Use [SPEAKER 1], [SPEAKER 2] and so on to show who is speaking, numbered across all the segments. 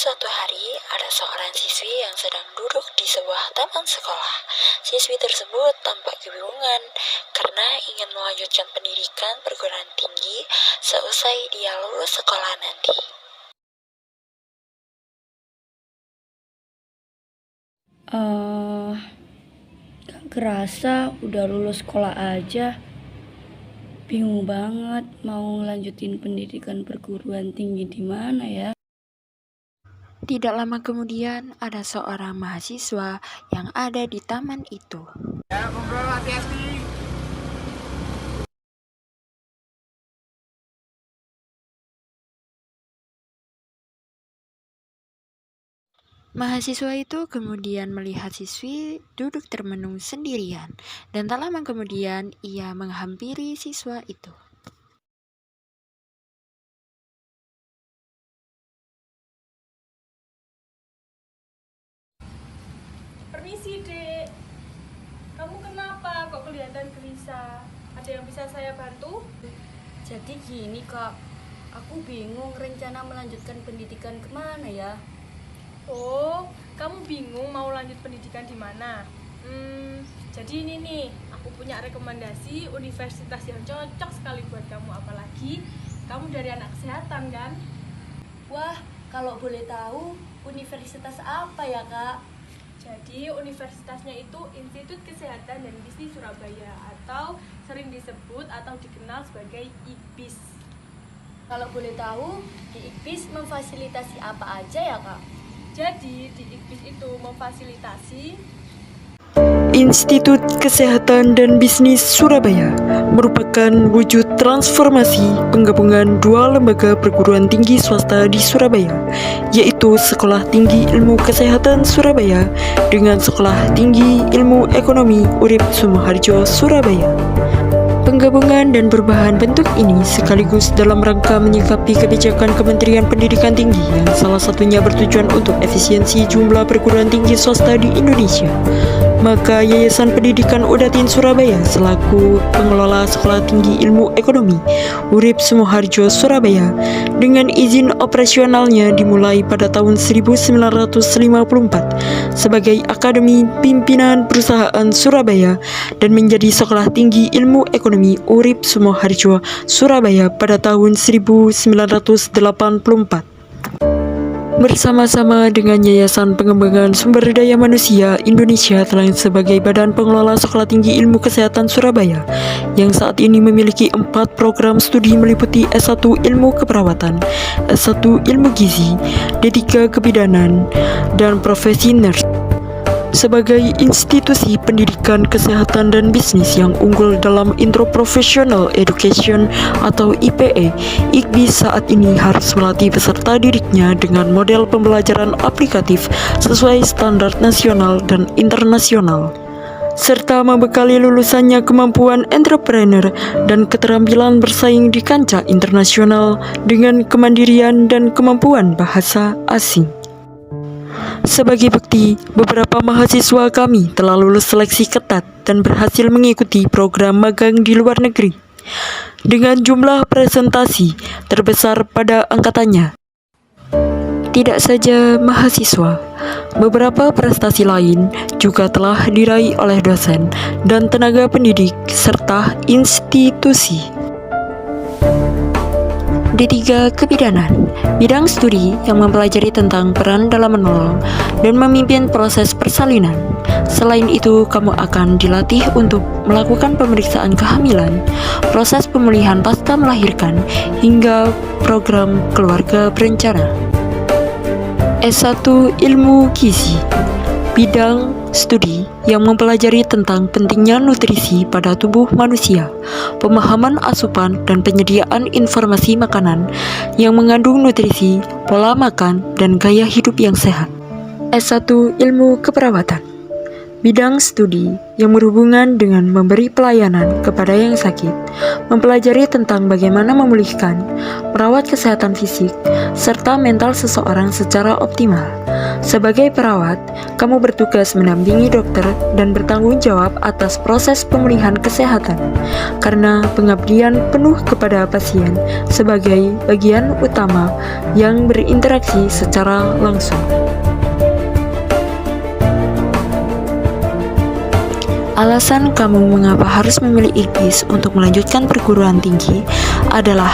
[SPEAKER 1] suatu hari, ada seorang siswi yang sedang duduk di sebuah taman sekolah. Siswi tersebut tampak kebingungan karena ingin melanjutkan pendidikan perguruan tinggi seusai dia lulus sekolah nanti.
[SPEAKER 2] Gak kerasa udah lulus sekolah aja. Bingung banget mau ngelanjutin pendidikan perguruan tinggi di mana ya.
[SPEAKER 1] Tidak lama kemudian, ada seorang mahasiswa yang ada di taman itu.
[SPEAKER 3] Ya, ngobrol hati-hati.
[SPEAKER 1] Mahasiswa itu kemudian melihat siswi duduk termenung sendirian, dan tak lama kemudian ia menghampiri siswa itu.
[SPEAKER 4] Permisi, Dek. Kamu kenapa kok kelihatan gelisah? Ada yang bisa saya bantu?
[SPEAKER 2] Jadi gini Kak, aku bingung rencana melanjutkan pendidikan kemana ya.
[SPEAKER 4] Oh, kamu bingung mau lanjut pendidikan di mana? Jadi ini nih, aku punya rekomendasi universitas yang cocok sekali buat kamu. Apalagi kamu dari anak kesehatan kan?
[SPEAKER 2] Wah, kalau boleh tahu universitas apa ya Kak?
[SPEAKER 4] Jadi universitasnya itu Institut Kesehatan dan Bisnis Surabaya, atau sering disebut atau dikenal sebagai IKBIS.
[SPEAKER 2] Kalau boleh tahu, di IKBIS memfasilitasi apa aja ya Kak?
[SPEAKER 4] Jadi di IKBIS itu memfasilitasi
[SPEAKER 5] Institut Kesehatan dan Bisnis Surabaya merupakan wujud transformasi penggabungan dua lembaga perguruan tinggi swasta di Surabaya, yaitu Sekolah Tinggi Ilmu Kesehatan Surabaya dengan Sekolah Tinggi Ilmu Ekonomi Urip Sumoharjo Surabaya. Penggabungan dan perubahan bentuk ini sekaligus dalam rangka menyikapi kebijakan Kementerian Pendidikan Tinggi yang salah satunya bertujuan untuk efisiensi jumlah perguruan tinggi swasta di Indonesia. Maka Yayasan Pendidikan Udatin Surabaya selaku pengelola Sekolah Tinggi Ilmu Ekonomi Urip Sumoharjo Surabaya dengan izin operasionalnya dimulai pada tahun 1954 sebagai Akademi Pimpinan Perusahaan Surabaya dan menjadi Sekolah Tinggi Ilmu Ekonomi Urip Sumoharjo Surabaya pada tahun 1984. Bersama-sama dengan Yayasan Pengembangan Sumber Daya Manusia Indonesia telah sebagai badan pengelola Sekolah Tinggi Ilmu Kesehatan Surabaya yang saat ini memiliki 4 program studi meliputi S1 Ilmu Keperawatan, S1 Ilmu Gizi, D3 Kebidanan, dan Profesi Nurse. Sebagai institusi pendidikan kesehatan dan bisnis yang unggul dalam Interprofessional Education atau IPE, IKBIS saat ini harus melatih peserta didiknya dengan model pembelajaran aplikatif sesuai standar nasional dan internasional, serta membekali lulusannya kemampuan entrepreneur dan keterampilan bersaing di kancah internasional dengan kemandirian dan kemampuan bahasa asing. Sebagai bukti, beberapa mahasiswa kami telah lulus seleksi ketat dan berhasil mengikuti program magang di luar negeri dengan jumlah presentasi terbesar pada angkatannya. Tidak saja mahasiswa, beberapa prestasi lain juga telah diraih oleh dosen dan tenaga pendidik serta institusi. D3 Kebidanan, bidang studi yang mempelajari tentang peran dalam menolong dan memimpin proses persalinan. Selain itu, kamu akan dilatih untuk melakukan pemeriksaan kehamilan, proses pemulihan pasca melahirkan, hingga program keluarga berencana. S1 Ilmu Gizi, bidang studi yang mempelajari tentang pentingnya nutrisi pada tubuh manusia, pemahaman asupan dan penyediaan informasi makanan yang mengandung nutrisi, pola makan, dan gaya hidup yang sehat. S1 Ilmu Keperawatan, Bidang studi yang berhubungan dengan memberi pelayanan kepada yang sakit, mempelajari tentang bagaimana memulihkan, merawat kesehatan fisik, serta mental seseorang secara optimal. Sebagai perawat, kamu bertugas mendampingi dokter dan bertanggung jawab atas proses pemulihan kesehatan, karena pengabdian penuh kepada pasien sebagai bagian utama yang berinteraksi secara langsung. Alasan kamu mengapa harus memilih IKBIS untuk melanjutkan perguruan tinggi adalah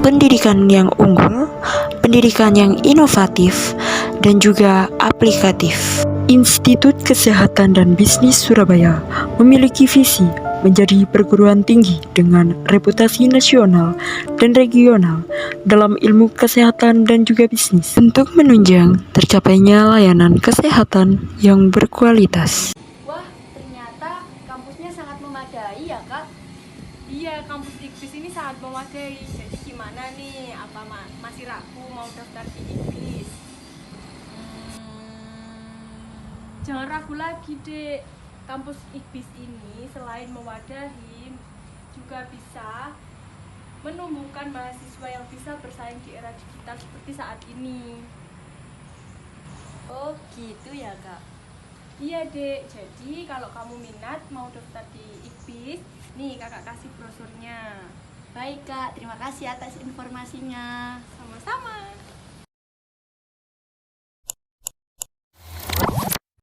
[SPEAKER 5] pendidikan yang unggul, pendidikan yang inovatif, dan juga aplikatif. Institut Kesehatan dan Bisnis Surabaya memiliki visi menjadi perguruan tinggi dengan reputasi nasional dan regional dalam ilmu kesehatan dan juga bisnis untuk menunjang tercapainya layanan kesehatan yang berkualitas.
[SPEAKER 2] Wah, ternyata kampusnya sangat memadai ya, Kak.
[SPEAKER 4] Iya, kampus IKBIS ini sangat memadai. Jadi gimana nih? Apa masih ragu mau daftar di IKBIS? Jangan ragu lagi, Dek. Kampus IKBIS ini selain mewadahi, juga bisa menumbuhkan mahasiswa yang bisa bersaing di era digital seperti saat ini.
[SPEAKER 2] Oh, gitu ya, Kak.
[SPEAKER 4] Iya, Dek. Jadi kalau kamu minat mau daftar di IKBIS, nih kakak kasih brosurnya.
[SPEAKER 2] Baik, Kak. Terima kasih atas informasinya.
[SPEAKER 4] Sama-sama.